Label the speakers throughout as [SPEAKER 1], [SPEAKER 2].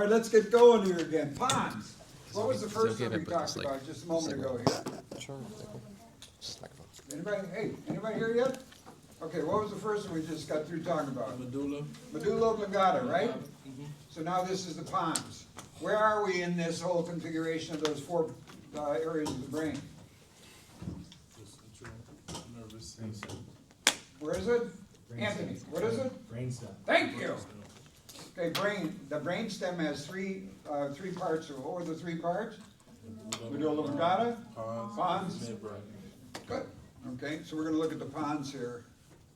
[SPEAKER 1] All right, let's get going here again. Ponds. What was the first
[SPEAKER 2] okay,
[SPEAKER 1] one we
[SPEAKER 2] but
[SPEAKER 1] talked
[SPEAKER 2] it's like-
[SPEAKER 1] about just a moment
[SPEAKER 2] it's
[SPEAKER 1] ago
[SPEAKER 2] like-
[SPEAKER 1] here?
[SPEAKER 2] Sure.
[SPEAKER 1] Anybody, hey, anybody here yet? Okay, what was the first one we just got through talking about?
[SPEAKER 3] Medulla.
[SPEAKER 1] Medulla oblongata, right? So now this is the pons. Where are we in this whole configuration of those four areas of the brain?
[SPEAKER 3] Central nervous system.
[SPEAKER 1] Where is it? Anthony, what is it?
[SPEAKER 4] Brainstem.
[SPEAKER 1] Thank you. Okay, brain, the brain stem has three parts. What were the three parts? Medulla oblongata, pons.
[SPEAKER 3] Midbrain.
[SPEAKER 1] Good. Okay, so we're gonna look at the pons here.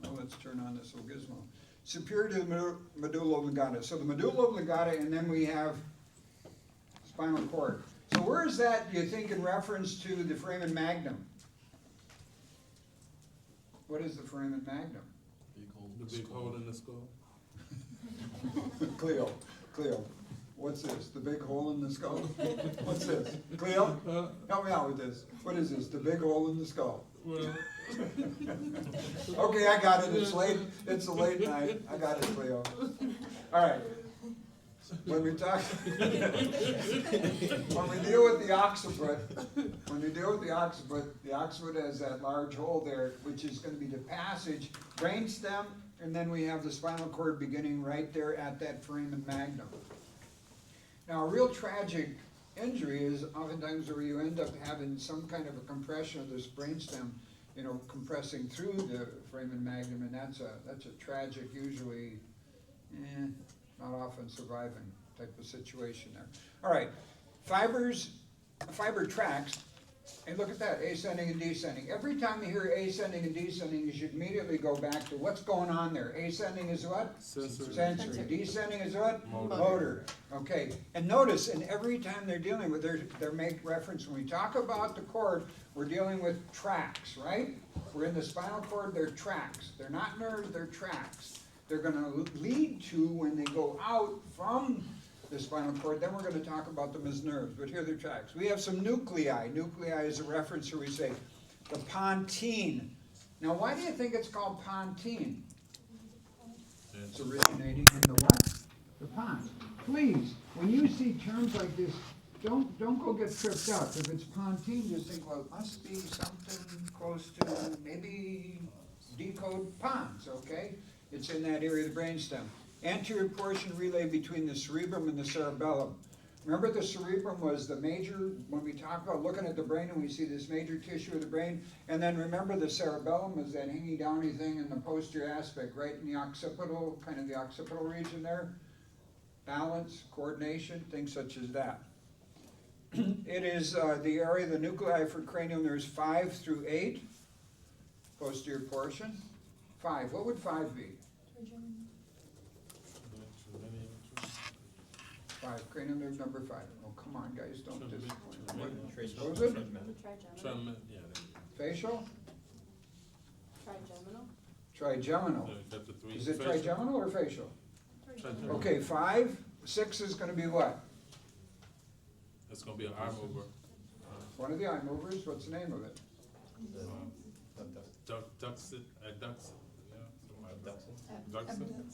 [SPEAKER 1] Well, let's turn on this little gizmo. Superior to the medulla oblongata. So the medulla oblongata, and then we have spinal cord. So where is that, do you think, in reference to the foramen magnum? What is the foramen magnum?
[SPEAKER 3] The big hole in the skull.
[SPEAKER 1] Cleo, what's this? The big hole in the skull? What's this? Cleo, help me out with this. What is this? The big hole in the skull?
[SPEAKER 3] Well,
[SPEAKER 1] Okay, I got it. It's late. It's a late night. I got it, Cleo. All right. When we talk, when we deal with the occiput, the occiput has that large hole there, which is going to be the passage, brainstem, and then we have the spinal cord beginning right there at that foramen magnum. Now, a real tragic injury is oftentimes where you end up having some kind of a compression of this brainstem, compressing through the foramen magnum, and that's a tragic, usually, not often surviving type of situation there. All right, fiber tracks, and look at that, ascending and descending. Every time you hear ascending and descending, you should immediately go back to what's going on there. Ascending is what?
[SPEAKER 3] sensory.
[SPEAKER 1] Sensory. Descending is what?
[SPEAKER 3] Motor.
[SPEAKER 1] Motor. Okay, and notice, and every time they're dealing with, they're make reference, when we talk about the cord, we're dealing with tracks, right? We're in the spinal cord, they're tracks. They're not nerves, they're tracks. They're gonna lead to, when they go out from the spinal cord, then we're gonna talk about them as nerves, but here they're tracks. We have some nuclei. Nuclei is a reference where we say the pontine. Now, why do you think it's called pontine? It's originating in the what? The pons. Please, when you see terms like this, don't go get tripped out. If it's pontine, just think, well, it must be something close to maybe decode pons, okay? It's in that area of the brainstem. Anterior portion relay between the cerebrum and the cerebellum. Remember, the cerebrum was the major, when we talk about looking at the brain and we see this major tissue of the brain, and then remember the cerebellum is that hingy downy thing in the posterior aspect, right in the occipital, kind of the occipital region there. Balance, coordination, things such as that. It is the area of the nuclei for cranium. There's 5 through 8, posterior portion. 5, what would 5 be? 5, cranium nerve number 5. Oh, come on, guys, don't disappoint. What was it?
[SPEAKER 3] Trigeminal. Yeah,
[SPEAKER 1] Facial?
[SPEAKER 5] Trigeminal.
[SPEAKER 1] Trigeminal.
[SPEAKER 3] got the three.
[SPEAKER 1] Is it
[SPEAKER 3] facial.
[SPEAKER 1] trigeminal or facial?
[SPEAKER 3] Trigeminal.
[SPEAKER 1] Okay, 5, 6 is gonna be what?
[SPEAKER 3] That's gonna be an eye mover.
[SPEAKER 1] One of the eye movers, what's the name of it?
[SPEAKER 3] Duxit, adducit, yeah, something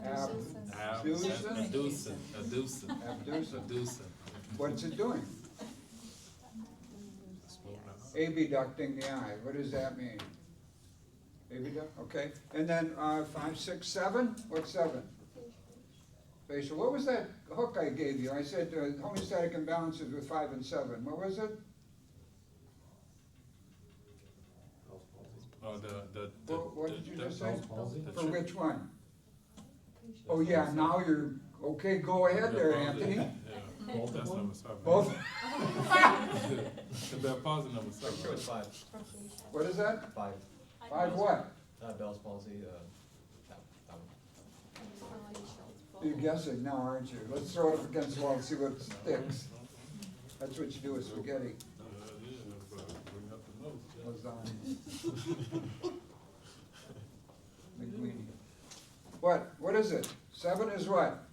[SPEAKER 1] Abducent.
[SPEAKER 3] Adducent.
[SPEAKER 1] Abducent. What's it doing? Abducting the eye. What does that mean? Abduct, okay. And then 5, 6, 7, what's 7? Facial. What was that hook I gave you? I said homeostatic imbalances with 5 and 7. What was it?
[SPEAKER 3] Oh,
[SPEAKER 1] What did you just say?
[SPEAKER 4] Palsy?
[SPEAKER 1] For which one? Oh, yeah, now you're, okay, go ahead there, Anthony.
[SPEAKER 3] Yeah, that's number 7.
[SPEAKER 1] Both,
[SPEAKER 3] The palsy number 7.
[SPEAKER 4] Sure, it's 5.
[SPEAKER 1] what is that?
[SPEAKER 4] 5.
[SPEAKER 1] 5 what?
[SPEAKER 4] Bell's palsy, that one.
[SPEAKER 1] You're guessing now, aren't you? Let's throw it up against the wall and see what sticks. That's what you do with spaghetti.
[SPEAKER 3] Bring up the nose.
[SPEAKER 1] Lasagna. Linguine. What is it? 7 is what?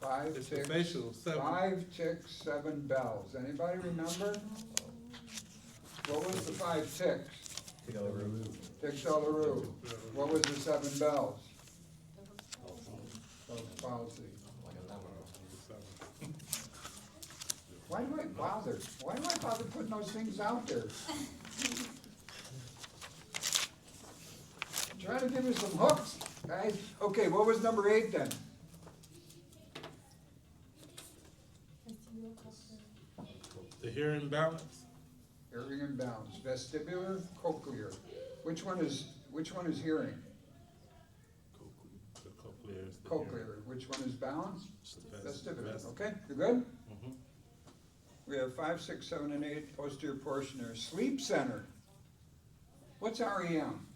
[SPEAKER 1] Five,
[SPEAKER 3] It's the
[SPEAKER 1] ticks,
[SPEAKER 3] facial, 7.
[SPEAKER 1] 5 ticks, 7 bells. Anybody remember? What was the 5 ticks?
[SPEAKER 4] Together root.
[SPEAKER 1] Tixellaroo. What was the seven bells? Bell's palsy.
[SPEAKER 4] Like a number.
[SPEAKER 1] Why do I bother? Why do I bother putting those things out there? Trying to give you some hooks, guys. Okay, what was number 8 then?
[SPEAKER 3] The hearing balance?
[SPEAKER 1] Hearing and balance. Vestibular, cochlear. Which one is hearing?
[SPEAKER 3] The cochlear is the
[SPEAKER 1] Cochlear. Which one is balance?
[SPEAKER 3] hearing.
[SPEAKER 1] Vestibular. Okay, you good?
[SPEAKER 3] Mhm.
[SPEAKER 1] We have 5, 6, 7, and 8 posterior portion there. Sleep center. What's REM?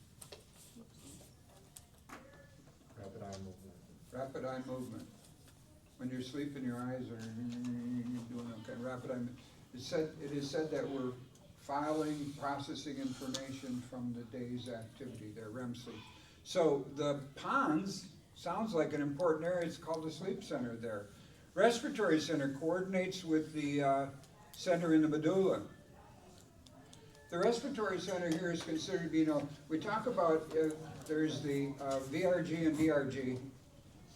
[SPEAKER 4] Rapid eye movement.
[SPEAKER 1] Rapid eye movement. When you're sleeping, your eyes are doing okay. Rapid eye. It is said that we're filing, processing information from the day's activity, their REM sleep. So the pons sounds like an important area. It's called the sleep center there. Respiratory center coordinates with the center in the medulla. The respiratory center here is considered, we talk about, there's the VRG and DRG,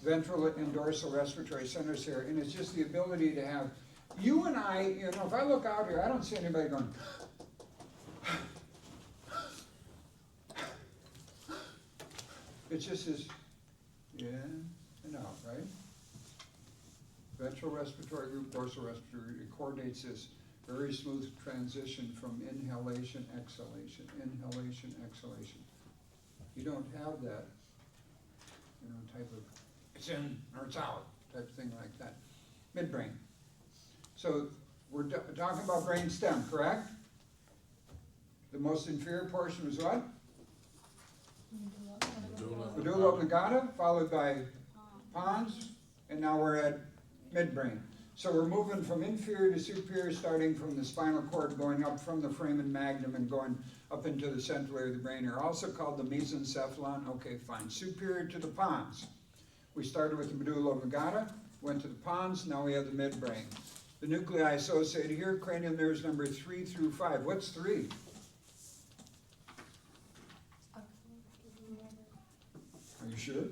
[SPEAKER 1] ventral and dorsal respiratory centers here, and it's just the ability to have, you and I, if I look out here, I don't see anybody going, it's just this, in and out, right? Ventral respiratory group, dorsal respiratory, it coordinates this very smooth transition from inhalation, exhalation, inhalation, exhalation. You don't have that, type of, it's in or it's out, type thing like that. Midbrain. So we're talking about brain stem, correct? The most inferior portion was what? Medulla oblongata, followed by pons, and now we're at midbrain. So we're moving from inferior to superior, starting from the spinal cord, going up from the foramen magnum and going up into the central area of the brain. Are also called the mesencephalon. Okay, fine. Superior to the pons. We started with the medulla oblongata, went to the pons, now we have the midbrain. The nuclei associated here, cranial nerves number 3 through 5. What's 3? Are you sure?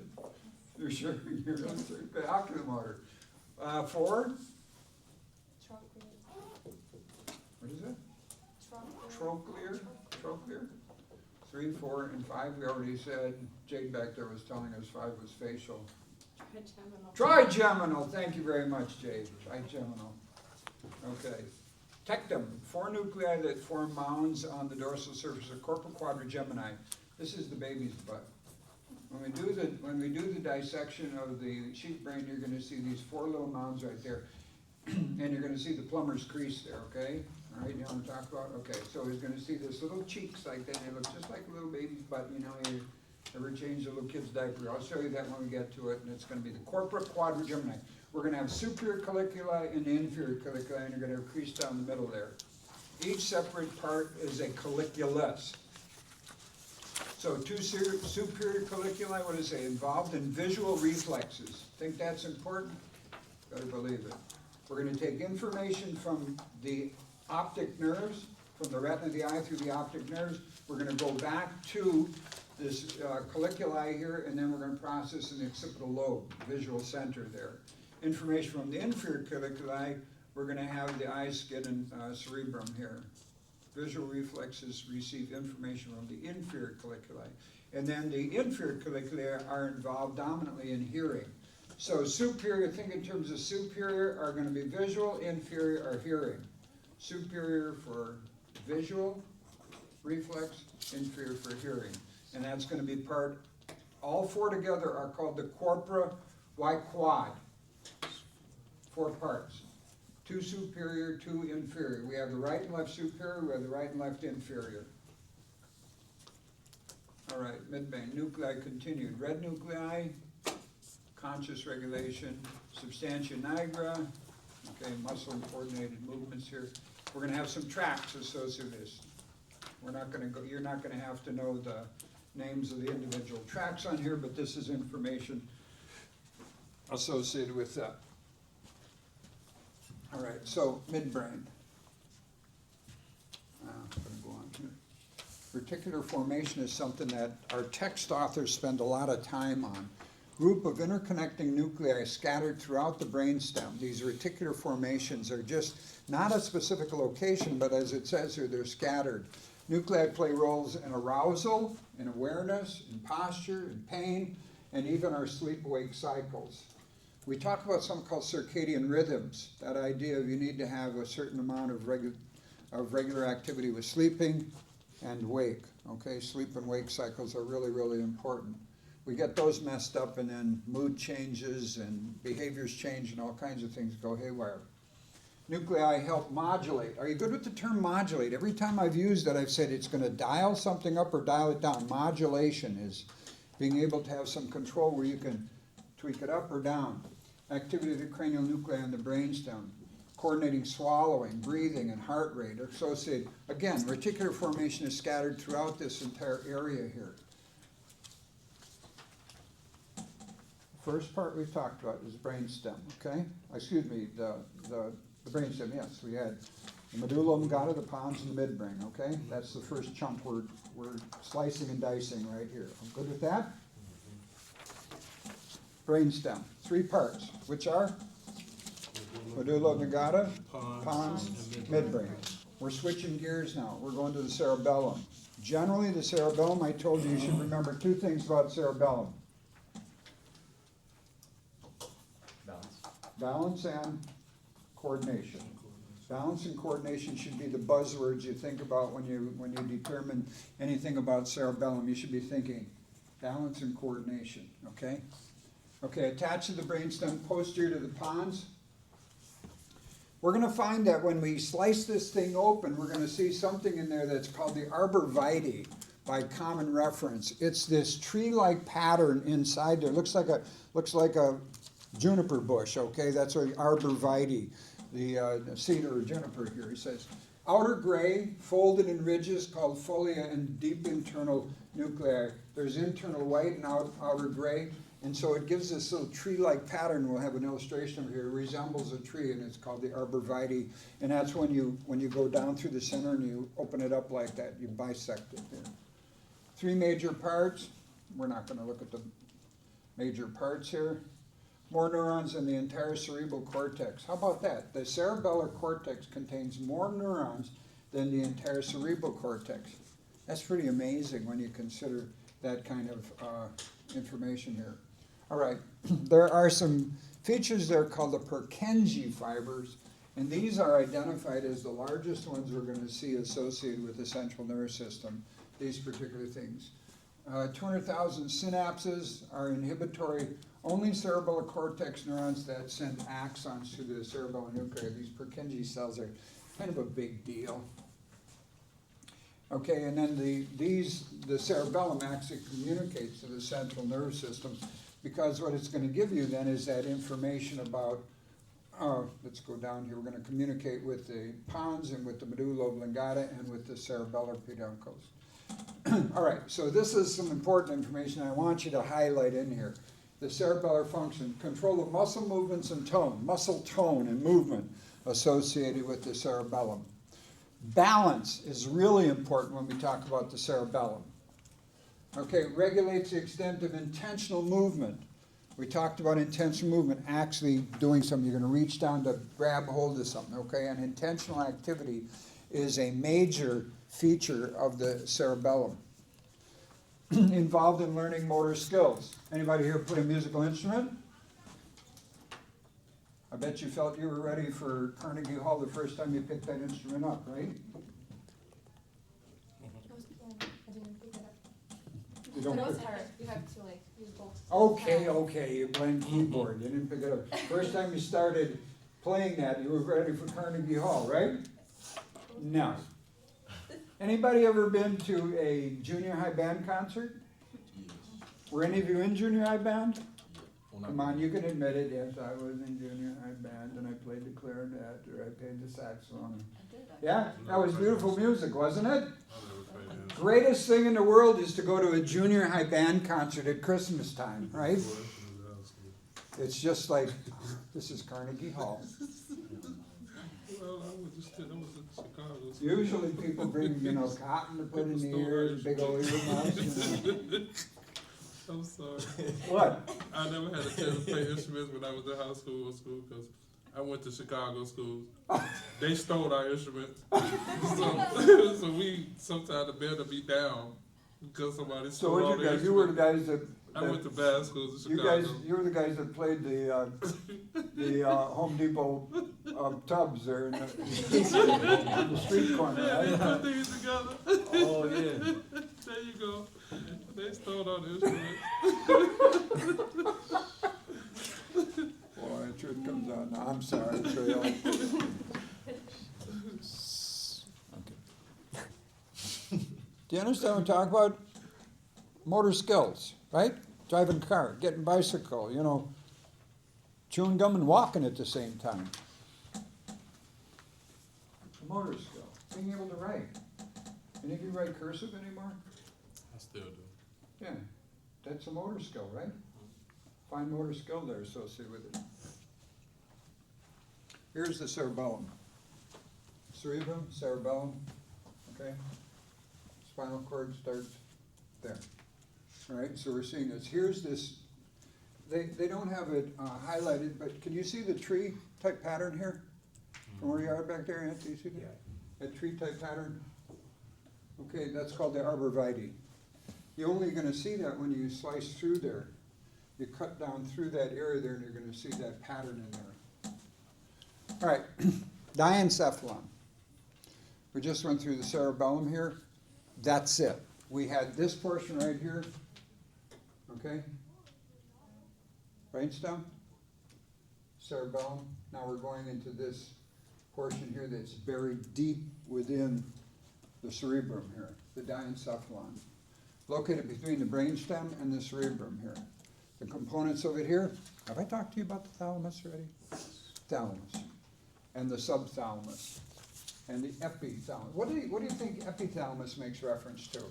[SPEAKER 1] You're sure? You're on 3. Okay, oculomotor. 4? What is it? Trochlear? Trochlear? 3, 4, and 5, we already said. Jade back there was telling us 5 was facial. Trigeminal, thank you very much, Jade. Trigeminal. Okay. Tectum, 4 nuclei that form mounds on the dorsal surface of corpus quadrigemini. This is the baby's butt. When we do the dissection of the sheep brain, you're going to see these 4 little mounds right there, and you're going to see the plumber's crease there. Okay, all right, you know what I'm talking about? Okay, so he's going to see this little cheeks like that. They look just like a little baby's butt. You ever change a little kid's diaper? I'll show you that when we get to it, and it's going to be the corpus quadrigemini. We're going to have superior caliculi and inferior caliculi, and you're going to have crease down the middle there. Each separate part is a caliculus. So 2 superior caliculi, what does it say? Involved in visual reflexes. Think that's important? Better believe it. We're going to take information from the optic nerves, from the retina of the eye through the optic nerves. We're going to go back to this caliculi here, and then we're going to process in the occipital lobe, visual center there. Information from the inferior caliculi, we're going to have the eye, skin, and cerebrum here. Visual reflexes receive information from the inferior caliculi. And then the inferior caliculi are involved dominantly in hearing. So superior, think in terms of superior are going to be visual, inferior are hearing. Superior for visual reflex, inferior for hearing. And that's going to be part, all 4 together are called the corpora. Why quad? 4 parts. 2 superior, 2 inferior. We have the right and left superior, we have the right and left inferior. All right, midbrain, nuclei continued. Red nuclei, conscious regulation, substantia nigra, okay, muscle coordinated movements here. We're going to have some tracts associated with this. We're not going to go, you're not going to have to know the names of the individual tracts on here, but this is information associated with that. All right, so midbrain. I'm going to go on here. Reticular formation is something that our text authors spend a lot of time on. Group of interconnecting nuclei scattered throughout the brainstem. These reticular formations are just not a specific location, but as it says here, they're scattered. Nuclei play roles in arousal, in awareness, in posture, in pain, and even our sleep-wake cycles. We talk about something called circadian rhythms, that idea of you need to have a certain amount of regular activity with sleeping and wake. Okay, sleep and wake cycles are really, really important. We get those messed up, and then mood changes and behaviors change and all kinds of things go haywire. Nuclei help modulate. Are you good with the term modulate? Every time I've used it, I've said it's going to dial something up or dial it down. Modulation is being able to have some control where you can tweak it up or down. Activity of the cranial nuclei in the brainstem. Coordinating swallowing, breathing, and heart rate are associated. Again, reticular formation is scattered throughout this entire area here. First part we've talked about is brainstem, okay? Excuse me, the brainstem, yes. We had the medulla oblongata, the pons, and the midbrain, okay? That's the first chunk we're slicing and dicing right here. I'm good with that? Brainstem, 3 parts, which are medulla oblongata, pons, midbrain. We're switching gears now. We're going to the cerebellum. Generally, the cerebellum, I told you should remember 2 things about cerebellum. Balance and coordination. Balance and coordination should be the buzzwords you think about when you determine anything about cerebellum. You should be thinking balance and coordination, okay? Okay, attached to the brainstem, posterior to the pons. We're going to find that when we slice this thing open, we're going to see something in there that's called the arbor vitae by common reference. It's this tree-like pattern inside there. Looks like a juniper bush, okay? That's a arbor vitae, the cedar or juniper here. He says, outer gray, folded in ridges called folia, and deep internal nuclei. There's internal white and outer gray, and so it gives this little tree-like pattern. We'll have an illustration over here. It resembles a tree, and it's called the arbor vitae, and that's when you go down through the center and you open it up like that. You bisect it there. 3 major parts. We're not going to look at the major parts here. More neurons in the entire cerebral cortex. How about that? The cerebellar cortex contains more neurons than the entire cerebral cortex. That's pretty amazing when you consider that kind of information here. All right, there are some features there called the Purkinje fibers, and these are identified as the largest ones we're going to see associated with the central nervous system, these particular things. 200,000 synapses are inhibitory. Only cerebellar cortex neurons that send axons to the cerebellar nuclei. These Purkinje cells are kind of a big deal. Okay, and then the cerebellum actually communicates to the central nervous system, because what it's going to give you then is that information about, let's go down here, we're going to communicate with the pons and with the medulla oblongata and with the cerebellar peduncles. All right, so this is some important information I want you to highlight in here. The cerebellar function, control of muscle movements and tone, muscle tone and movement associated with the cerebellum. Balance is really important when we talk about the cerebellum. Okay, regulates the extent of intentional movement. We talked about intentional movement, actually doing something. You're going to reach down to grab hold of something, okay? And intentional activity is a major feature of the cerebellum. Involved in learning motor skills. Anybody here play a musical instrument? I bet you felt you were ready for Carnegie Hall the first time you picked that instrument up, right?
[SPEAKER 2] It was piano. I didn't pick it up.
[SPEAKER 1] You don't
[SPEAKER 2] But it was
[SPEAKER 1] pick-
[SPEAKER 2] hard. You have to use both.
[SPEAKER 1] Okay, you playing keyboard, you didn't pick it up. First time you started playing that, you were ready for Carnegie Hall, right? No. Anybody ever been to a junior high band concert? Were any of you in junior high band? Come on, you can admit it, yes, I was in junior high band and I played the clarinet or I played the saxophone. Yeah, that was beautiful music, wasn't it? Greatest thing in the world is to go to a junior high band concert at Christmas time, right? It's just like, this is Carnegie Hall.
[SPEAKER 3] Well, I was in Chicago.
[SPEAKER 1] Usually people bring, you know, cotton to put in the ears, big old earmuffs, you know.
[SPEAKER 3] I'm sorry.
[SPEAKER 1] What?
[SPEAKER 3] I never had a chance to play instruments when I was in high school or school because I went to Chicago schools. They stole our instruments. So we sometimes the band would be down because somebody
[SPEAKER 1] So
[SPEAKER 3] stole
[SPEAKER 1] what
[SPEAKER 3] all
[SPEAKER 1] you
[SPEAKER 3] the
[SPEAKER 1] guys, you were the
[SPEAKER 3] instruments.
[SPEAKER 1] guys that.
[SPEAKER 3] I went to bad schools in
[SPEAKER 1] You
[SPEAKER 3] Chicago.
[SPEAKER 1] guys, you were the guys that played the Home Depot tubs there in the, on the street corner,
[SPEAKER 3] Yeah, they
[SPEAKER 1] right?
[SPEAKER 3] put things together.
[SPEAKER 1] Oh, yeah.
[SPEAKER 3] There you go. They stole all the instruments.
[SPEAKER 1] Boy, the truth comes out now. I'm sorry, Trail. Do you understand what I'm talking about? Motor skills, right? Driving a car, getting a bicycle, you know, chewing gum and walking at the same time. Motor skill, being able to write. Any of you write cursive anymore?
[SPEAKER 3] I still do.
[SPEAKER 1] Yeah, that's a motor skill, right? Fine motor skill there associated with it. Here's the cerebellum. Cerebrum, cerebellum, okay? Spinal cord starts there. All right, so we're seeing this. Here's this, they don't have it highlighted, but can you see the tree type pattern here? From where you are back there, Ant, do you see that?
[SPEAKER 4] Yeah.
[SPEAKER 1] That tree type pattern? Okay, that's called the arborvitae. You're only gonna see that when you slice through there. You cut down through that area there and you're gonna see that pattern in there. All right, diencephalon. We just went through the cerebellum here. That's it. We had this portion right here, okay? Brainstem, cerebellum. Now we're going into this portion here that's buried deep within the cerebrum here, the diencephalon. Located between the brainstem and the cerebrum here. The components of it here, have I talked to you about the thalamus already? Thalamus, and the subthalamus, and the epithalamus. What do you think epithalamus makes reference to?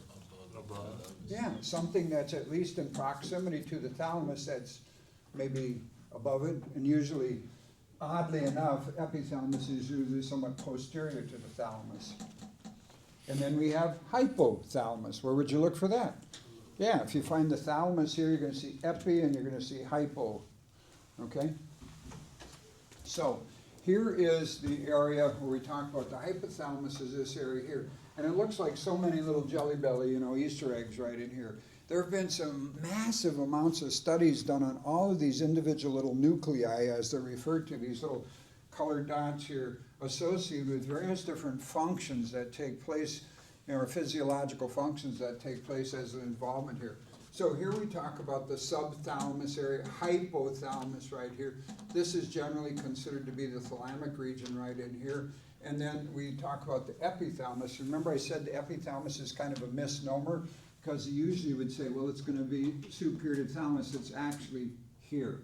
[SPEAKER 3] Above.
[SPEAKER 1] Yeah, something that's at least in proximity to the thalamus that's maybe above it, and usually, oddly enough, epithalamus is usually somewhat posterior to the thalamus. And then we have hypothalamus. Where would you look for that? Yeah, if you find the thalamus here, you're gonna see epi and you're gonna see hypo, okay? So, here is the area where we talk about the hypothalamus is this area here. And it looks like so many little jelly belly, you know, Easter eggs right in here. There have been some massive amounts of studies done on all of these individual little nuclei, as they're referred to, these little colored dots here, associated with various different functions that take place, you know, or physiological functions that take place as an involvement here. So here we talk about the subthalamus area, hypothalamus right here. This is generally considered to be the thalamic region right in here. And then we talk about the epithalamus. Remember I said the epithalamus is kind of a misnomer because you usually would say, well, it's going to be superior to thalamus. It's actually here.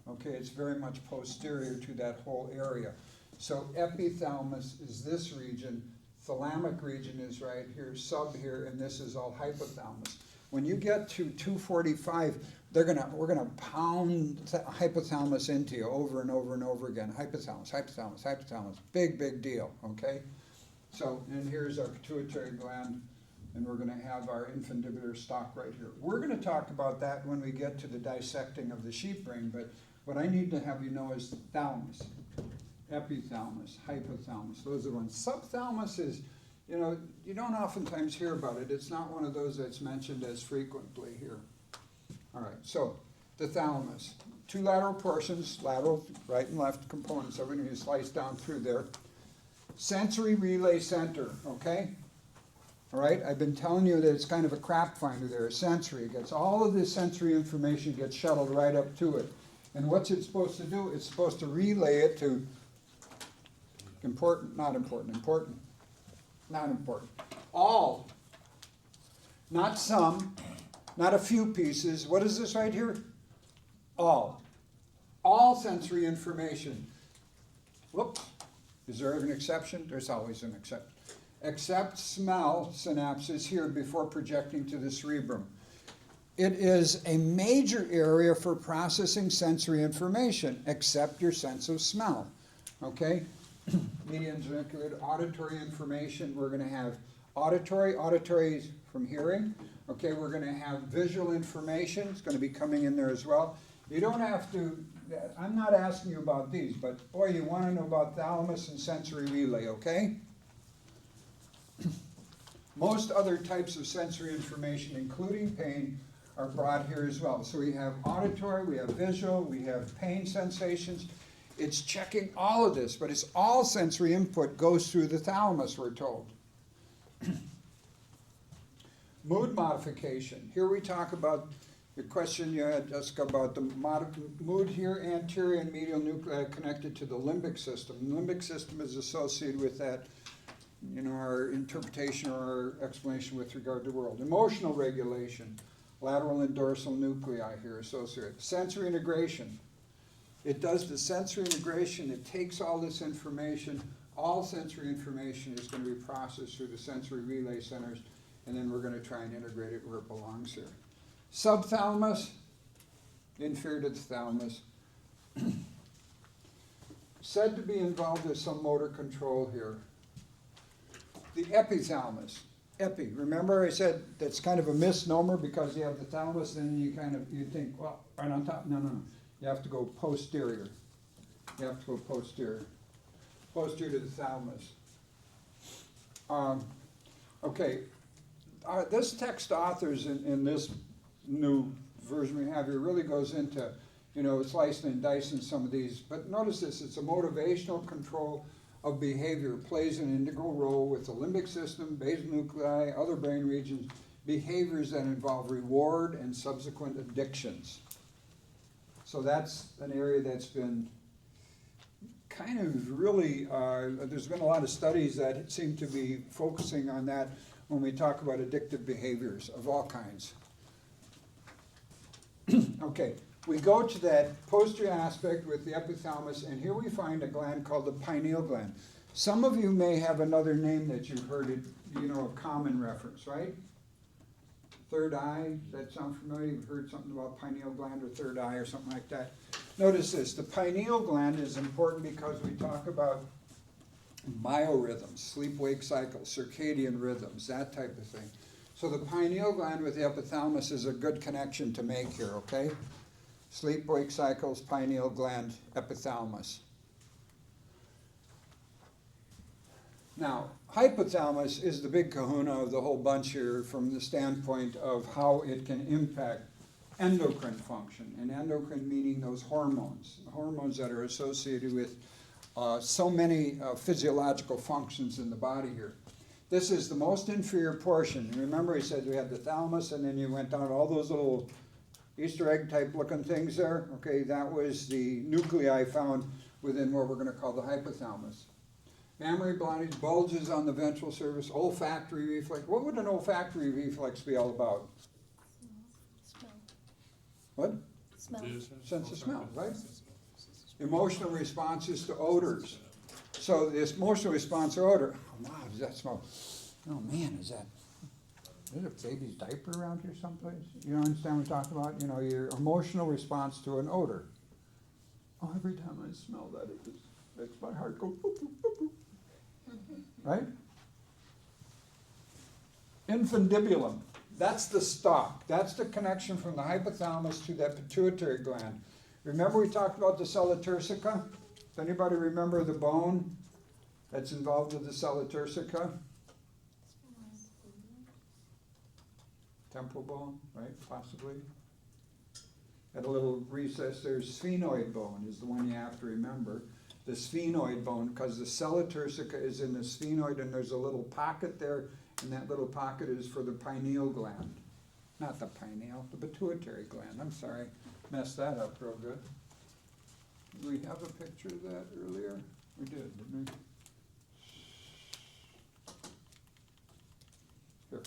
[SPEAKER 1] Okay, it's very much posterior to that whole area. So epithalamus is this region, thalamic region is right here, sub here, and this is all hypothalamus. When you get to 245, we're gonna pound hypothalamus into you over and over and over again. Hypothalamus, hypothalamus, hypothalamus. Big, big deal, okay? So, and here's our pituitary gland, and we're gonna have our infundibular stalk right here. We're gonna talk about that when we get to the dissecting of the sheep brain, but what I need to have you know is thalamus, epithalamus, hypothalamus. Those are the ones. Subthalamus is, you know, you don't oftentimes hear about it. It's not one of those that's mentioned as frequently here. All right, so the thalamus. Two lateral portions, lateral, right and left components of it, and you slice down through there. Sensory relay center, okay? All right, I've been telling you that it's kind of a crap finder there, sensory. It gets all of this sensory information gets shuttled right up to it. And what's it supposed to do? It's supposed to relay it to important, not important, important, not important. All, not some, not a few pieces. What is this right here? All. All sensory information. Whoop. Is there an exception? There's always an exception. Except smell synapses here before projecting to the cerebrum. It is a major area for processing sensory information, except your sense of smell. Okay? medians are included, auditory information, we're gonna have auditory is from hearing. Okay, we're gonna have visual information, it's gonna be coming in there as well. You don't have to, I'm not asking you about these, but boy, you wanna know about thalamus and sensory relay, okay? Most other types of sensory information, including pain, are brought here as well. So we have auditory, we have visual, we have pain sensations. It's checking all of this, but it's all sensory input goes through the thalamus, we're told. Mood modification. Here we talk about the question you had, Jessica, about the mood here, anterior and medial nuclei connected to the limbic system. The limbic system is associated with that, you know, our interpretation or our explanation with regard to the world. Emotional regulation, lateral and dorsal nuclei here associated. Sensory integration. It does the sensory integration, it takes all this information, all sensory information is going to be processed through the sensory relay centers, and then we're going to try and integrate it where it belongs here. Subthalamus, inferior to the thalamus. Said to be involved in some motor control here. The epithalamus. Epi, remember I said that's kind of a misnomer because you have the thalamus, then you think, well, right on top. No. You have to go posterior. You have to go posterior. Posterior to the thalamus. Okay, this text authors in this new version we have here really goes into, you know, slicing and dicing some of these. But notice this, it's a motivational control of behavior, plays an integral role with the limbic system, basal nuclei, other brain regions, behaviors that involve reward and subsequent addictions. So that's an area that's been kind of really, there's been a lot of studies that seem to be focusing on that when we talk about addictive behaviors of all kinds. Okay, we go to that posterior aspect with the epithalamus, and here we find a gland called the pineal gland. Some of you may have another name that you've heard it, you know, a common reference, right? Third eye, does that sound familiar? You've heard something about pineal gland or third eye or something like that. Notice this, the pineal gland is important because we talk about biorhythms, sleep-wake cycles, circadian rhythms, that type of thing. So the pineal gland with the epithalamus is a good connection to make here, okay? Sleep-wake cycles, pineal gland, epithalamus. Now, hypothalamus is the big kahuna of the whole bunch here from the standpoint of how it can impact endocrine function. And endocrine meaning those hormones that are associated with so many physiological functions in the body here. This is the most inferior portion. Remember I said we had the thalamus and then you went down all those little Easter egg type looking things there. Okay, that was the nuclei found within what we're going to call the hypothalamus. Mammary bodies, bulges on the ventral surface, olfactory reflex. What would an olfactory reflex be all about?
[SPEAKER 2] Smell.
[SPEAKER 1] What?
[SPEAKER 2] Smell.
[SPEAKER 1] Sense of smell, right? Emotional responses to odors. So this emotional response to odor. Oh, wow, does that smell? Oh man, is there a baby's diaper around here someplace? You understand what I'm talking about? You know, your emotional response to an odor. Oh, every time I smell that, it just makes my heart go boop, boop, boop, boop. Right? Infundibulum. That's the stalk. That's the connection from the hypothalamus to that pituitary gland. Remember we talked about the sella turcica? Does anybody remember the bone that's involved with the sella turcica? Temporal bone, right? Possibly. At a little recess, there's sphenoid bone is the one you have to remember. The sphenoid bone, because the sella turcica is in the sphenoid, and there's a little pocket there, and that little pocket is for the pineal gland. Not the pineal, the pituitary gland. I'm sorry, messed that up real good. Did we have a picture of that earlier? We did, didn't we? Here.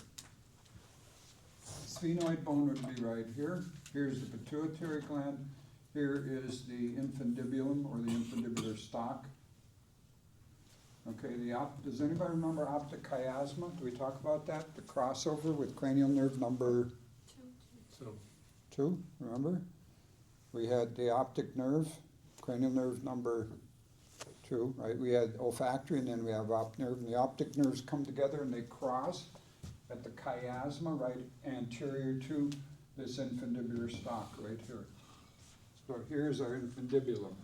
[SPEAKER 1] Sphenoid bone would be right here. Here's the pituitary gland. Here is the infundibulum, or the infundibular stalk. Okay, does anybody remember optic chiasma? Do we talk about that? The crossover with cranial nerve number 2, remember? We had the optic nerve, cranial nerve number True, right? We had olfactory and then we have optic nerve, and the optic nerves come together and they cross at the chiasma, right anterior to this infundibular stalk right here. So here's our infundibulum.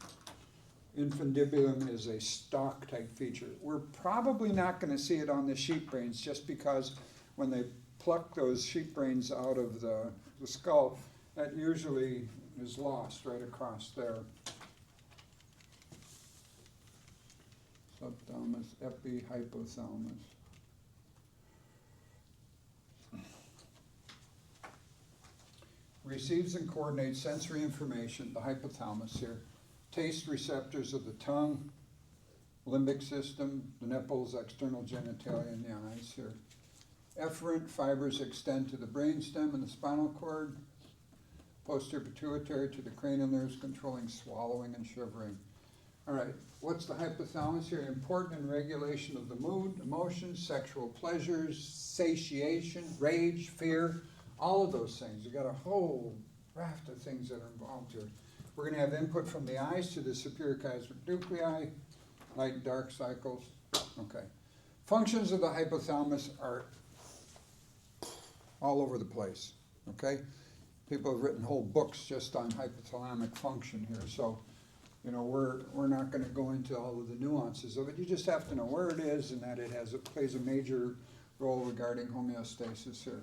[SPEAKER 1] Infundibulum is a stalk type feature. We're probably not gonna see it on the sheep brains just because when they pluck those sheep brains out of the skull, that usually is lost right across there. Subthalamus, epihypothalamus. Receives and coordinates sensory information, the hypothalamus here. Taste receptors of the tongue, limbic system, the nipples, external genitalia, and the eyes here. Efferent fibers extend to the brainstem and the spinal cord. Posterior pituitary to the cranial nerves controlling swallowing and shivering. All right, what's the hypothalamus here? Important in regulation of the mood, emotions, sexual pleasures, satiation, rage, fear, all of those things. You got a whole raft of things that are involved here. We're gonna have input from the eyes to the superior chiasmatic nuclei, light and dark cycles. Okay. Functions of the hypothalamus are all over the place, okay? People have written whole books just on hypothalamic function here, so, you know, we're not gonna go into all of the nuances of it. You just have to know where it is and that it plays a major role regarding homeostasis here.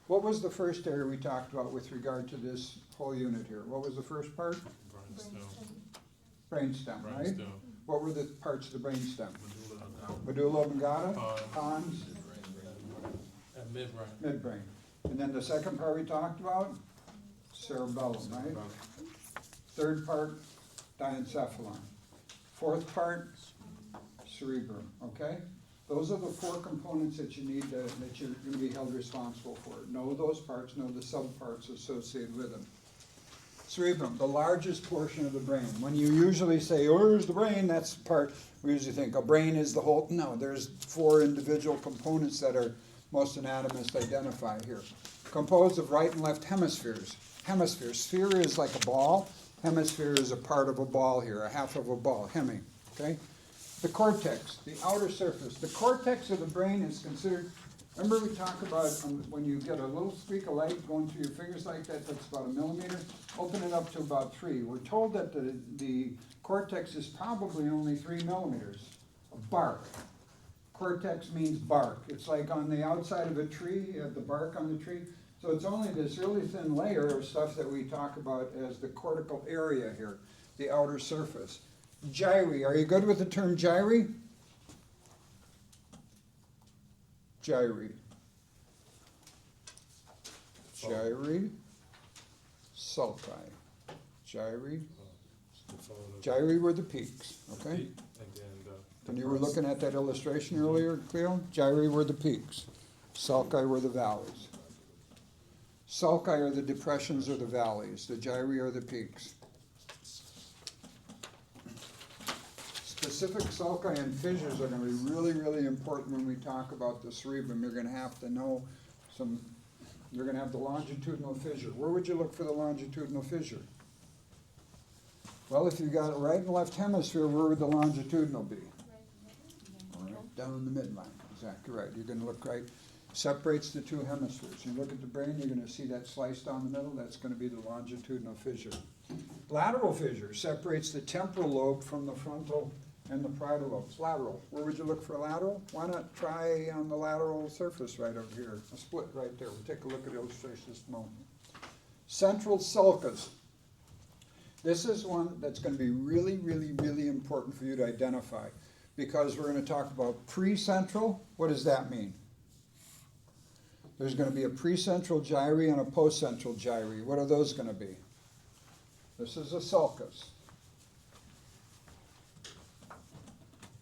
[SPEAKER 1] What was the first area we talked about with regard to this whole unit here? What was the first part? Brainstem, right?
[SPEAKER 3] Brainstem.
[SPEAKER 1] What were the parts of the brainstem?
[SPEAKER 3] Medulla,
[SPEAKER 1] Medulla oblongata,
[SPEAKER 3] Pons.
[SPEAKER 1] pons,
[SPEAKER 3] and midbrain.
[SPEAKER 1] midbrain. And then the second part we talked about? Cerebellum, right? Third part, diencephalon. Fourth part, cerebrum, okay? Those are the four components that you need that you're gonna be held responsible for. Know those parts, know the subparts associated with them. Cerebrum, the largest portion of the brain. When you usually say, oh, here's the brain, that's the part, we usually think a brain is the whole, no, there's four individual components that are most anatomists identify here. Composed of right and left hemispheres. Hemisphere, sphere is like a ball, hemisphere is a part of a ball here, a half of a ball, hemi, okay? The cortex, the outer surface. The cortex of the brain is considered, remember we talked about when you get a little streak of light going through your fingers like that, that's about a millimeter, open it up to about 3. We're told that the cortex is probably only 3 millimeters of bark. Cortex means bark. It's like on the outside of a tree, you have the bark on the tree. So it's only this really thin layer of stuff that we talk about as the cortical area here, the outer surface. Gyri, are you good with the term gyri? Gyri. Gyri, sulci. Gyri, gyri were the peaks, okay?
[SPEAKER 3] And then
[SPEAKER 1] When you were looking at that illustration earlier, Cleo, gyri were the peaks, sulci were the valleys. Sulci are the depressions or the valleys, the gyri are the peaks. Specific sulci and fissures are gonna be really, really important when we talk about the cerebrum. You're gonna have to know you're gonna have the longitudinal fissure. Where would you look for the longitudinal fissure? Well, if you got it right and left hemisphere, where would the longitudinal be? Right down the midline, exactly right. You're gonna look right, separates the two hemispheres. You look at the brain, you're gonna see that slice down the middle, that's gonna be the longitudinal fissure. Lateral fissure separates the temporal lobe from the frontal and the parietal lobes. Lateral, where would you look for lateral? Why not try on the lateral surface right over here, a split right there. We'll take a look at illustration in just a moment. Central sulcus. This is one that's gonna be really, really, really important for you to identify because we're gonna talk about precentral. What does that mean? There's gonna be a precentral gyri and a postcentral gyri. What are those gonna be? This is a sulcus.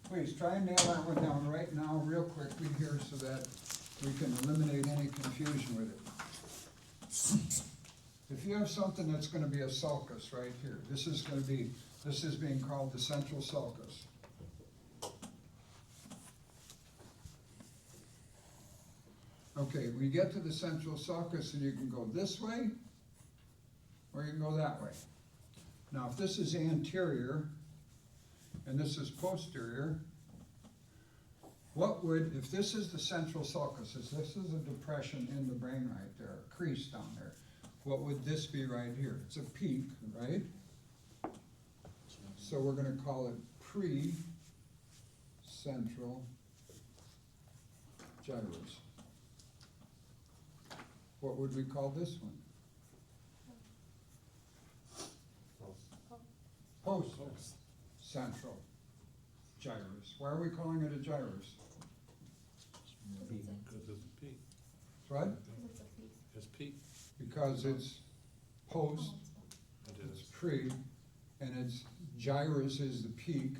[SPEAKER 1] Please try and nail that one down right now, real quickly here, so that we can eliminate any confusion with it. If you have something that's gonna be a sulcus right here, this is being called the central sulcus. Okay, we get to the central sulcus and you can go this way, or you can go that way. Now, if this is anterior, and this is posterior, what would, if this is the central sulcus, if this is a depression in the brain right there, a crease down there, what would this be right here? It's a peak, right? So we're gonna call it pre-central gyrus. What would we call this one? Post-central gyrus. Why are we calling it a gyrus?
[SPEAKER 3] Because it's a peak.
[SPEAKER 1] What?
[SPEAKER 2] It's a peak.
[SPEAKER 3] It's peak.
[SPEAKER 1] Because it's post,
[SPEAKER 3] It
[SPEAKER 1] it's
[SPEAKER 3] is.
[SPEAKER 1] pre, and it's gyrus is the peak.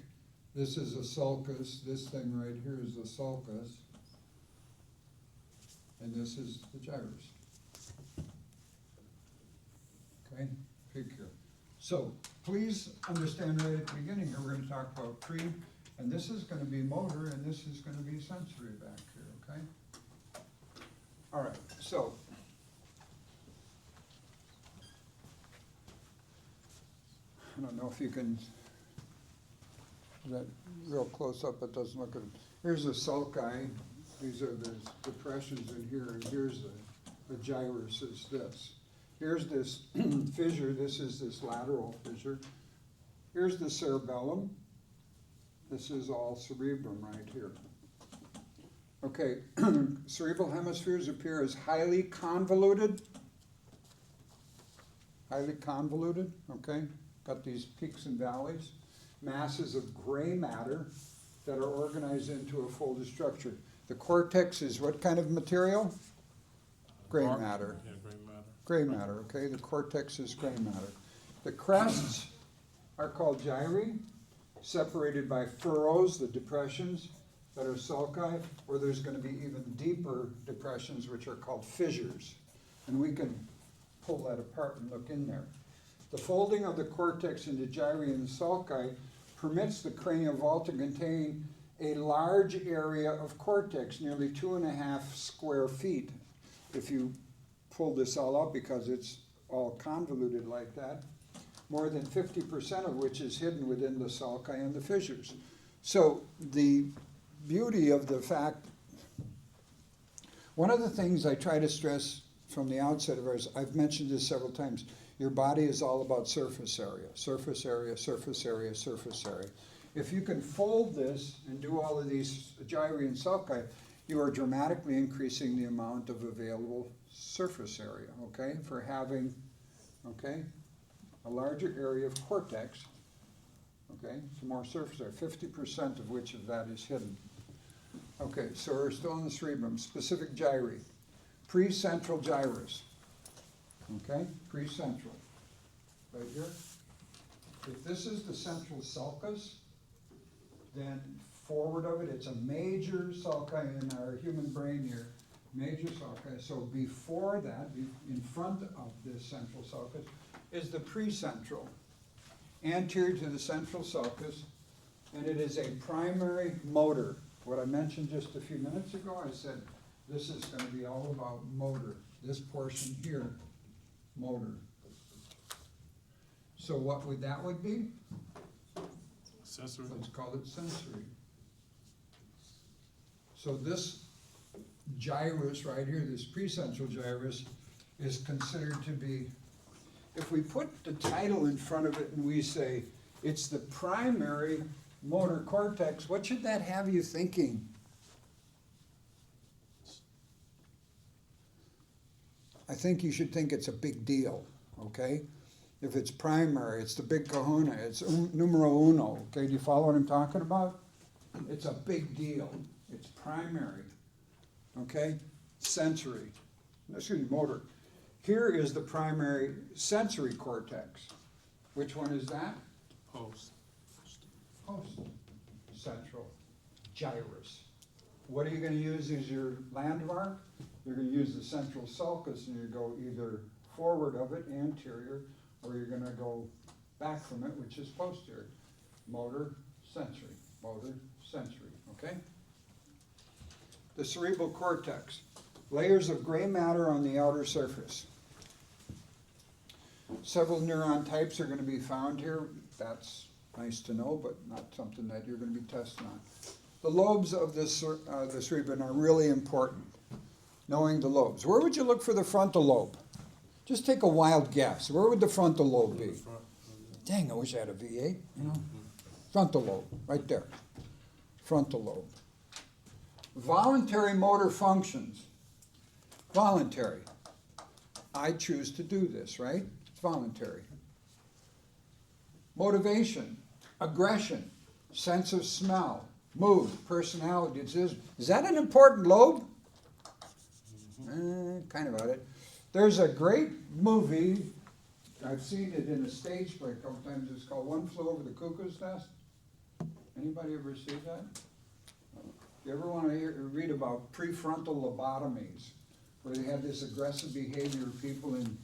[SPEAKER 1] This is a sulcus, this thing right here is the sulcus. And this is the gyrus. Okay, peak here. So, please understand right at the beginning here, we're gonna talk about pre, and this is gonna be motor, and this is gonna be sensory back here, okay? All right, so. I don't know if you can, that real close up, it doesn't look good. Here's the sulci, these are the depressions in here, and here's the gyrus is this. Here's this fissure, this is this lateral fissure. Here's the cerebellum. This is all cerebrum right here. Okay, cerebral hemispheres appear as highly convoluted. Highly convoluted, okay? Got these peaks and valleys. Masses of gray matter that are organized into a folded structure. The cortex is what kind of material? Gray
[SPEAKER 3] Bark.
[SPEAKER 1] matter.
[SPEAKER 3] Yeah, gray matter.
[SPEAKER 1] Gray matter, okay? The cortex is gray matter. The crests are called gyri, separated by furrows, the depressions that are sulci, or there's gonna be even deeper depressions which are called fissures. And we can pull that apart and look in there. The folding of the cortex into gyri and sulci permits the cranial vault to contain a large area of cortex, nearly 2.5 square feet. If you pull this all out, because it's all convoluted like that, more than 50% of which is hidden within the sulci and the fissures. So the beauty of the fact, one of the things I try to stress from the outset of ours, I've mentioned this several times, your body is all about surface area, surface area, surface area, surface area. If you can fold this and do all of these gyri and sulci, you are dramatically increasing the amount of available surface area, okay, for having, okay, a larger area of cortex, okay, some more surface area, 50% of which of that is hidden. Okay, so we're still in the cerebrum, specific gyri, precentral gyrus, okay, precentral, right here. If this is the central sulcus, then forward of it, it's a major sulci in our human brain here, major sulci. So before that, in front of this central sulcus, is the precentral, anterior to the central sulcus, and it is a primary motor. What I mentioned just a few minutes ago, I said this is going to be all about motor. This portion here, motor. So what would that would be?
[SPEAKER 3] Sensory.
[SPEAKER 1] Let's call it sensory. So this gyrus right here, this precentral gyrus, is considered to be, if we put the title in front of it and we say, it's the primary motor cortex, what should that have you thinking? I think you should think it's a big deal, okay? If it's primary, it's the big kahuna, it's numero uno, okay? Do you follow what I'm talking about? It's a big deal. It's primary, okay? Sensory, excuse me, motor. Here is the primary sensory cortex. Which one is that?
[SPEAKER 3] Post.
[SPEAKER 1] Post-central gyrus. What are you gonna use as your landmark? You're gonna use the central sulcus and you go either forward of it, anterior, or you're gonna go back from it, which is posterior. Motor, sensory, okay? The cerebral cortex, layers of gray matter on the outer surface. Several neuron types are gonna be found here. That's Nice to know, but not something that you're gonna be testing on. The lobes of the cerebrum are really important, knowing the lobes. Where would you look for the frontal lobe? Just take a wild guess. Where would the frontal lobe be? Dang, I wish I had a V8, you know? Frontal lobe, right there. Frontal lobe. Voluntary motor functions. Voluntary. I choose to do this, right? It's voluntary. Motivation, aggression, sense of smell, mood, personality, decision. Is that an important lobe? Kind of about it. There's a great movie, I've seen it in a stage play a couple times, it's called One Flew Over the Cuckoo's Nest. Anybody ever see that? You ever want to read about prefrontal lobotomies, where they had this aggressive behavior of people in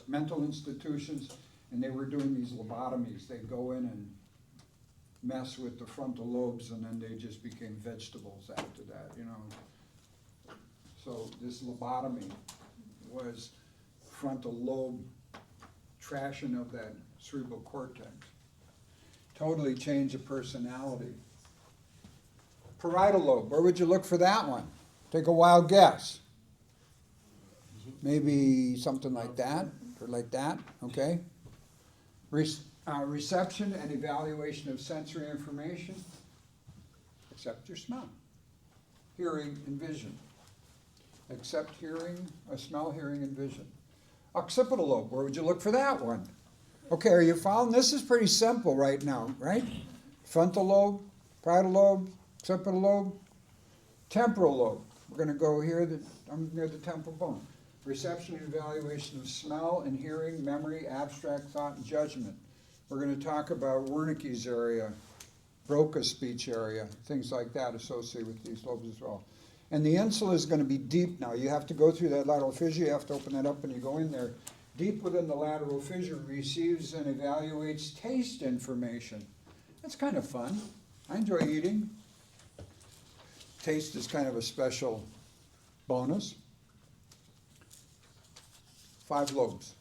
[SPEAKER 1] mental institutions, and they were doing these lobotomies. They'd go in and mess with the frontal lobes, and then they just became vegetables after that, you know. So this lobotomy was frontal lobe trashing of that cerebral cortex. Totally changed the personality. Parietal lobe, where would you look for that one? Take a wild guess. Maybe something like that, or like that, okay? Reception and evaluation of sensory information, except your smell. Hearing and vision. Except hearing, smell, hearing, and vision. Occipital lobe, where would you look for that one? Okay, are you following? This is pretty simple right now, right? Frontal lobe, parietal lobe, occipital lobe, temporal lobe. We're going to go here, I'm near the temporal bone. Reception and evaluation of smell and hearing, memory, abstract thought, and judgment. We're going to talk about Wernicke's area, Broca's speech area, things like that associated with these lobes as well. And the insula is going to be deep now. You have to go through that lateral fissure. You have to open that up and you go in there. Deep within the lateral fissure receives and evaluates taste information. That's kind of fun. I enjoy eating. Taste is kind of a special bonus. 5 lobes.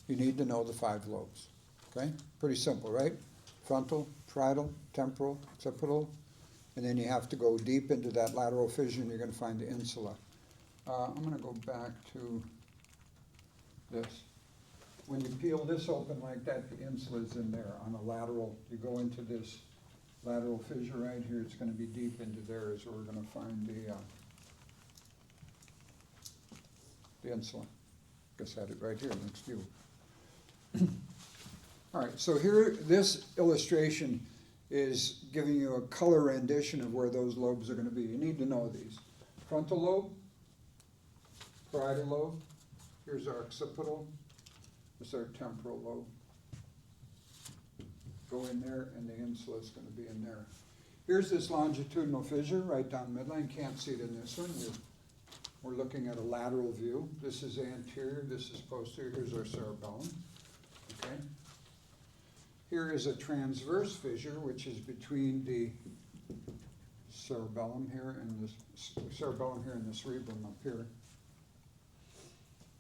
[SPEAKER 1] You need to know the 5 lobes. Okay? Pretty simple, right? Frontal, parietal, temporal, occipital, and then you have to go deep into that lateral fissure and you're going to find the insula. I'm going to go back to this. When you peel this open like that, the insula is in there on a lateral. You go into this lateral fissure right here, it's going to be deep into there is where we're going to find the insula. Guess I had it right here, next view. All right, so here, this illustration is giving you a color rendition of where those lobes are going to be. You need to know these. Frontal lobe, parietal lobe, here's our occipital, this is our temporal lobe. Go in there, and the insula is going to be in there. Here's this longitudinal fissure right down the midline. Can't see it in this one. We're looking at a lateral view. This is anterior, this is posterior. Here's our cerebellum. Okay. Here is a transverse fissure, which is between the cerebellum here and the cerebellum here and the cerebrum up here.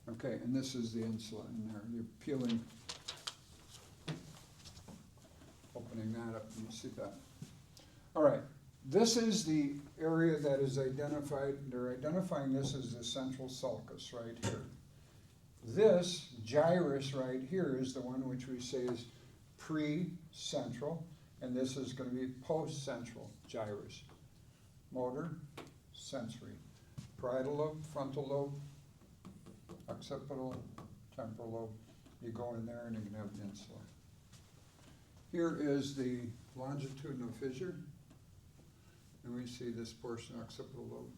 [SPEAKER 1] Okay, and this is the insula in there. You're peeling, opening that up, and you see that. All right, this is the area that is identified. They're identifying this as the central sulcus right here. This gyrus right here is the one which we say is pre-central, and this is going to be post-central gyrus. Motor, sensory. Parietal lobe, frontal lobe, occipital, temporal lobe. You go in there and you can have an insula. Here is the longitudinal fissure, and we see this portion of occipital lobe.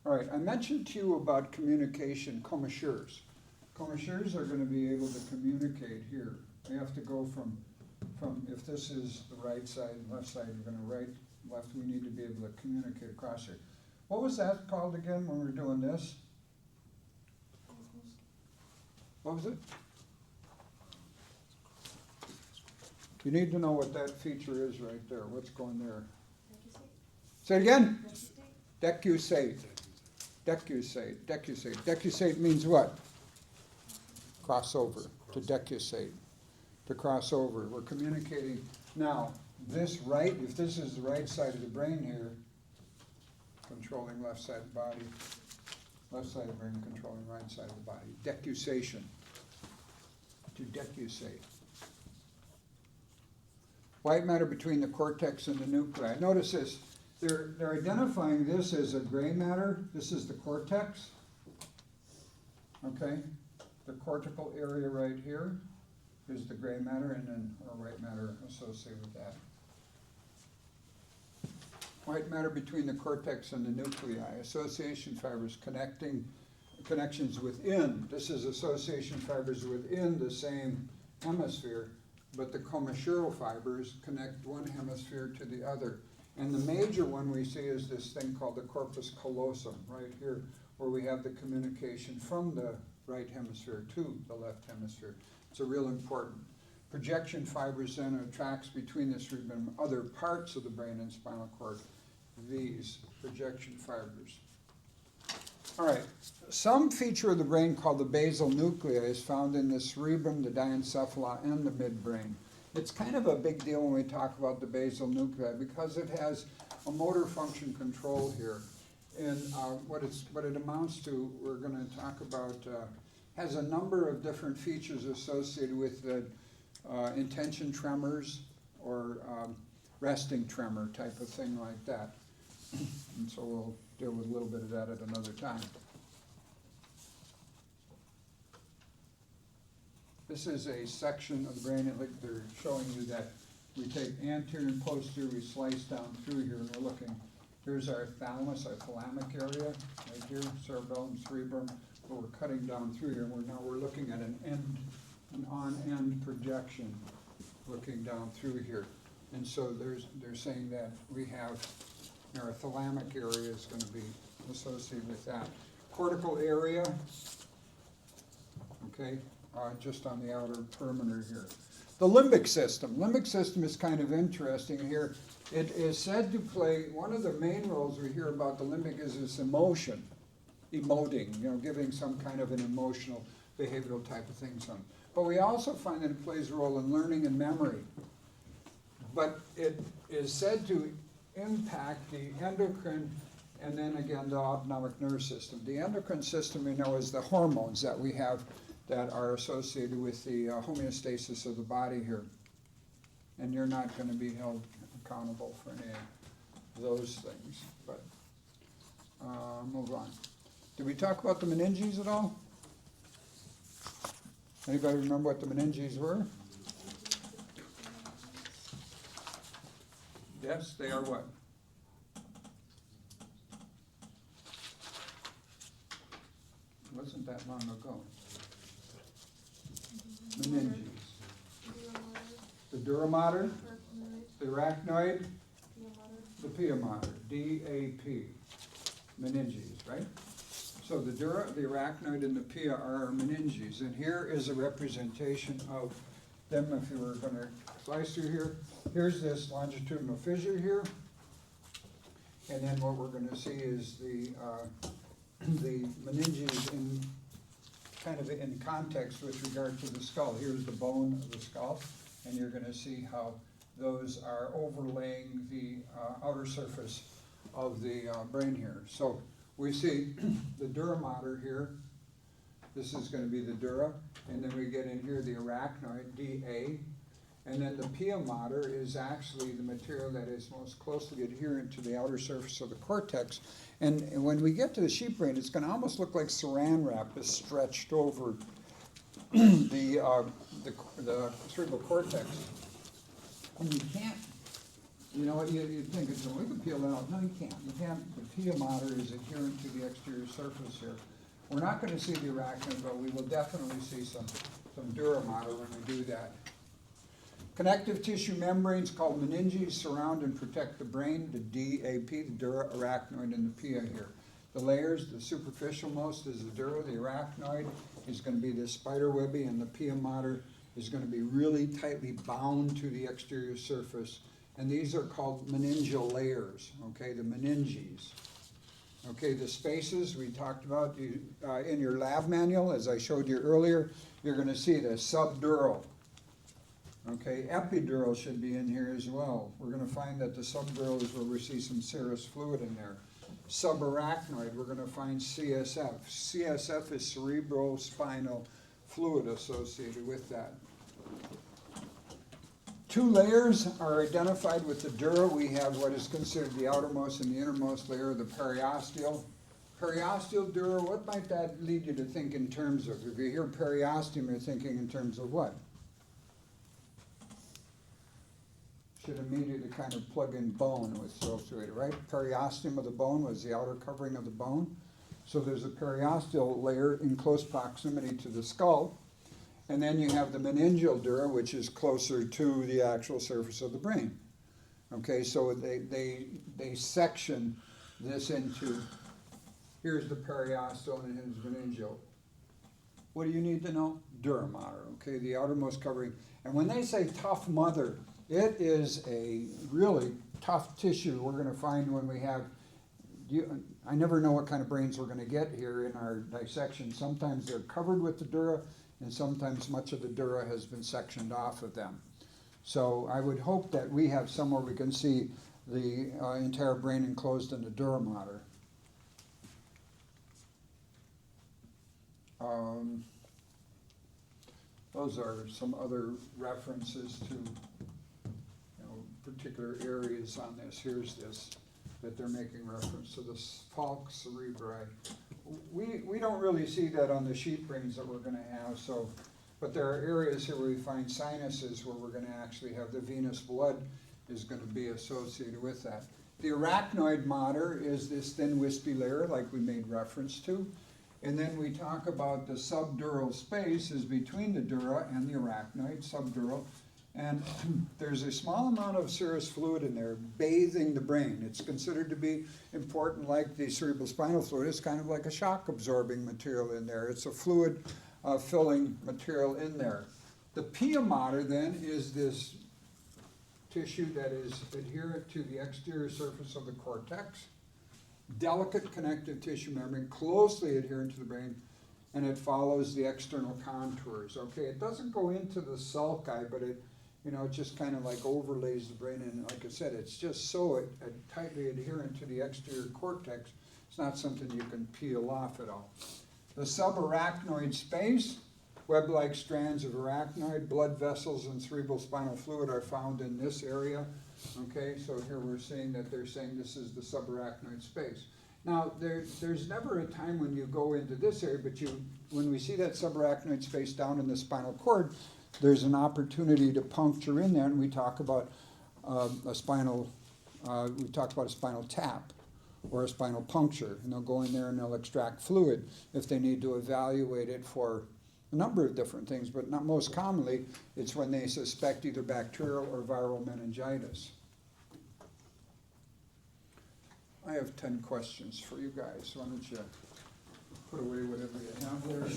[SPEAKER 1] All right, I mentioned to you about communication, commissures. Commissures are going to be able to communicate here. We have to go from if this is the right side and left side, we're going to right, left, we need to be able to communicate across here. What was that called again when we were doing this? What was it? You need to know what that feature is right there. What's going there? Say it again? Decussate. Decussate. Decussate. Decussate means what? cross over, to decussate, to cross over. We're communicating. Now, this right, if this is the right side of the brain here, controlling left side of the body, left side of the brain controlling right side of the body, decussation, to decussate. White matter between the cortex and the nuclei. Notice this, they're identifying this as a gray matter. This is the cortex, okay? The cortical area right here is the gray matter, and then our white matter associated with that. White matter between the cortex and the nuclei, association fibers connections within. This is association fibers within the same hemisphere, but the commissural fibers connect one hemisphere to the other. And the major one we see is this thing called the corpus callosum, right here, where we have the communication from the right hemisphere to the left hemisphere. It's a real important. Projection fibers then are tracks between the cerebellum and other parts of the brain and spinal cord. These projection fibers. All right, some feature of the brain called the basal nuclei is found in the cerebrum, the diencephala, and the midbrain. It's kind of a big deal when we talk about the basal nuclei because it has a motor function control here. And what it amounts to, we're going to talk about, has a number of different features associated with the intention tremors or resting tremor type of thing like that. And so we'll deal with a little bit of that at another time. This is a section of the brain, like they're showing you that we take anterior and posterior, we slice down through here, and we're looking. Here's our thalamus, our thalamic area, right here, cerebellum, cerebrum, but we're cutting down through here, and now we're looking at an on-end projection, looking down through here. And so they're saying that we have, our thalamic area is going to be associated with that. Cortical area, okay, just on the outer perimeter here. The limbic system. Limbic system is kind of interesting here. It is said to play, one of the main roles we hear about the limbic is this emotion, emoting, giving some kind of an emotional, behavioral type of thing. But we also find that it plays a role in learning and memory. But it is said to impact the endocrine and then again the autonomic nerve system. The endocrine system we know is the hormones that we have that are associated with the homeostasis of the body here. And you're not going to be held accountable for any of those things. But move on. Did we talk about the meninges at all? Anybody remember what the meninges were? Yes, they are what? It wasn't that long ago. Meninges. The dura mater, the arachnoid, the pia mater, DAP, meninges, right? So the dura, the arachnoid, and the pia are meninges, and here is a representation of them if you were going to slice through here. Here's this longitudinal fissure here, and then what we're going to see is the meninges in kind of in context with regard to the skull. Here's the bone of the skull, and you're going to see how those are overlaying the outer surface of the brain here. So we see the dura mater here. This is going to be the dura, and then we get in here the arachnoid, DA, and then the pia mater is actually the material that is most closely adherent to the outer surface of the cortex. And when we get to the sheep brain, it's going to almost look like saran wrap is stretched over the cerebral cortex. And you can't, you think it's, we can peel that out. No, you can't. You can't. The pia mater is adherent to the exterior surface here. We're not going to see the arachnoid, but we will definitely see some dura mater when we do that. Connective tissue membranes called meninges surround and protect the brain, the DAP, the dura, arachnoid, and the pia here. The layers, the superficial most is the dura, the arachnoid is going to be the spider webby, and the pia mater is going to be really tightly bound to the exterior surface. And these are called meningeal layers, okay, the meninges. Okay, the spaces we talked about, in your lab manual, as I showed you earlier, you're gonna see the subdural. Okay, epidural should be in here as well. We're gonna find that the subdural is where we see some serous fluid in there. Subarachnoid, we're gonna find CSF. CSF is cerebrospinal fluid associated with that. Two layers are identified with the dura. We have what is considered the outermost and the innermost layer of the periosteal. Periosteal dura, what might that lead you to think in terms of? If you hear periosteum, you're thinking in terms of what? Should immediately kind of plug in bone with associated, right? Periosteum of the bone was the outer covering of the bone. So there's a periosteal layer in close proximity to the skull. And then you have the meningeal dura, which is closer to the actual surface of the brain. Okay, so they section this into, here's the periosteal and here's meningeal. What do you need to know? Dura mater, okay, the outermost covering. And when they say tough mother, it is a really tough tissue we're gonna find when we have, I never know what kind of brains we're gonna get here in our dissection. Sometimes they're covered with the dura, and sometimes much of the dura has been sectioned off of them. So I would hope that we have somewhere we can see the entire brain enclosed in the dura mater. Those are some other references to particular areas on this. Here's this, that they're making reference to the falx cerebri. We don't really see that on the sheep brains that we're gonna have, so, but there are areas here where we find sinuses where we're gonna actually have the venous blood is gonna be associated with that. The arachnoid mater is this thin wispy layer like we made reference to. And then we talk about the subdural space is between the dura and the arachnoid, subdural. And there's a small amount of serous fluid in there bathing the brain. It's considered to be important, like the cerebrospinal fluid. It's kind of like a shock absorbing material in there. It's a fluid filling material in there. The pia mater then is this tissue that is adherent to the exterior surface of the cortex. Delicate connective tissue membrane, closely adherent to the brain, and it follows the external contours. Okay, it doesn't go into the sulci, but it just kind of like overlays the brain, and like I said, it's just so tightly adherent to the exterior cortex, it's not something you can peel off at all. The subarachnoid space, web-like strands of arachnoid, blood vessels, and cerebrospinal fluid are found in this area. Okay, so here we're seeing that they're saying this is the subarachnoid space. Now, there's never a time when you go into this area, but when we see that subarachnoid space down in the spinal cord, there's an opportunity to puncture in there, and we talk about a spinal tap or a spinal puncture, and they'll go in there and they'll extract fluid if they need to evaluate it for a number of different things, but not most commonly, it's when they suspect either bacterial or viral meningitis. I have 10 questions for you guys. Why don't you put away whatever you have there?